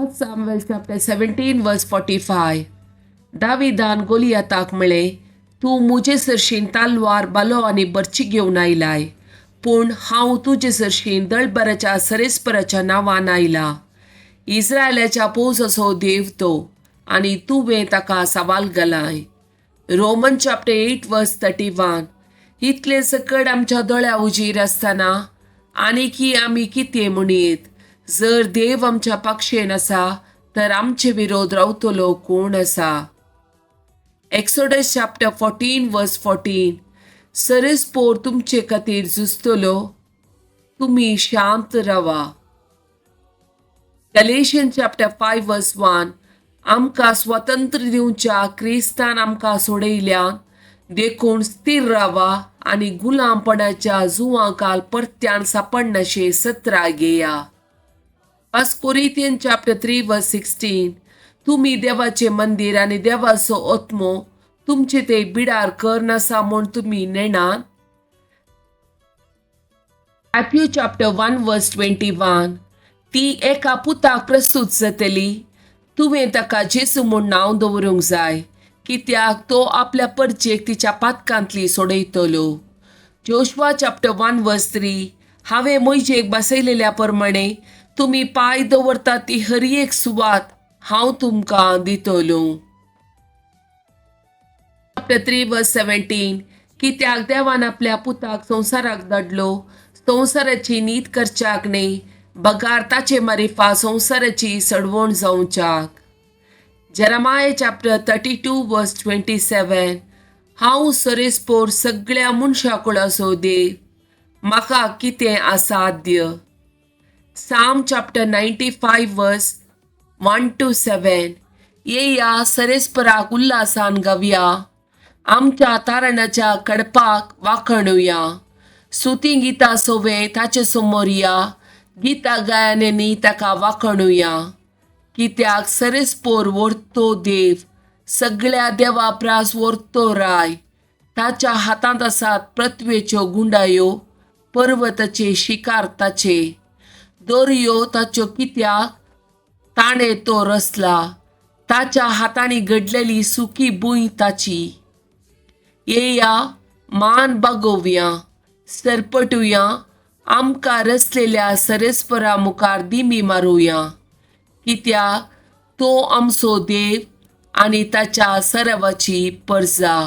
1 Samuel chapter 17 verse 45. दाविदान गोलियाताक म्हळे, तू मुजे सरशीन तालवार बालो आनी बर्ची घेवन आयलाय, पूण हांव तुजे सरशीन दळबराच्या सरेस्पराच्या नांवान आयला. इस्रायलाच्या पोवसाचो देव तो, आनी तुवें ताका सवाल घालाय. रोमन चॅप्टर 8 वर्स 31. इतले सकट आमच्या दोळ्या उजीर आसतना आनी की आमी कितें म्हणीत? जर देव आमच्या पक्षेन आसा तर आमचे विरोध रावतलो कोण आसा? एक्सोडस चॅप्टर 14 वर्स 14. सरेस्पोर तुमचे खातीर झुजतलो, तुम्ही शांत रावा. गलेशियन चॅप्टर 5 वर्स 1. आमकां स्वातंत्र्य दिवच्या क्रिस्तान आमकां सोडयल्यान देखून स्थिर रावा आनी गुलामपणाच्या जुवांकाल परत्यान सापडनाशे सत्रा घेया. 1 कोरिंथियन चॅप्टर 3 वर्स 16. तुम्ही देवाचे मंदिर आनी देवाचो आत्मो तुमचे ते बिडार कर नासा म्हूण तुम्ही नेणात. मॅथ्यू चॅप्टर 1 वर्स 21. ती एका पुताक प्रस्तुत जातली, तुवें ताका जेसू म्हूण नांव दवरूंक जाय, कित्याक तो आपल्या परचेक तिच्या पातकांतली सोडयतलो. जोशुआ चॅप्टर 1 वर्स 3. हांवें मोइशेक बसयलेल्या प्रमाणे तुम्ही पाय दवरता ती हर एक सुवात हांव तुमकां दितलो. चॅप्टर 3 वर्स 17. कित्याक देवान आपल्या पुताक संवसाराक धाडलो, संवसाराची नीत करच्याक न्ही, बगार ताचे मारिफा संवसाराची सडवण जावच्याक. जेरेमाया चॅप्टर 32 वर्स 27. हांव सरेस्पोर सगळ्या मनशा कुळाचो देव, म्हाका कितें असाध्य. साम चॅप्टर 95 वर्स 1 to 7. येया सरेस्पराक उल्हासान गावया, आमच्या तारणाच्या कडपाक वाखणुया. स्तुती गितां सोवे ताचे समोर या, गितां गायनांनी ताका वाखणुया. कित्याक सरेस्पोर व्हरतो देव, सगळ्या देवा प्रास व्हरतो राय. ताच्या हातांत आसात पृथ्वेच्यो गुंडायो, पर्वताचे शिकार ताचे. दर्यो ताच्यो कित्याक ताणें तो रचला, ताच्या हातांनी घडलेली सुकी भूंय ताची. येया मान बागोवया, सरपटुया, आमकां रचलेल्या सरेस्परा मुखार दिमी मारुया. कित्याक तो आमचो देव आनी ताच्या सरावाची परजा.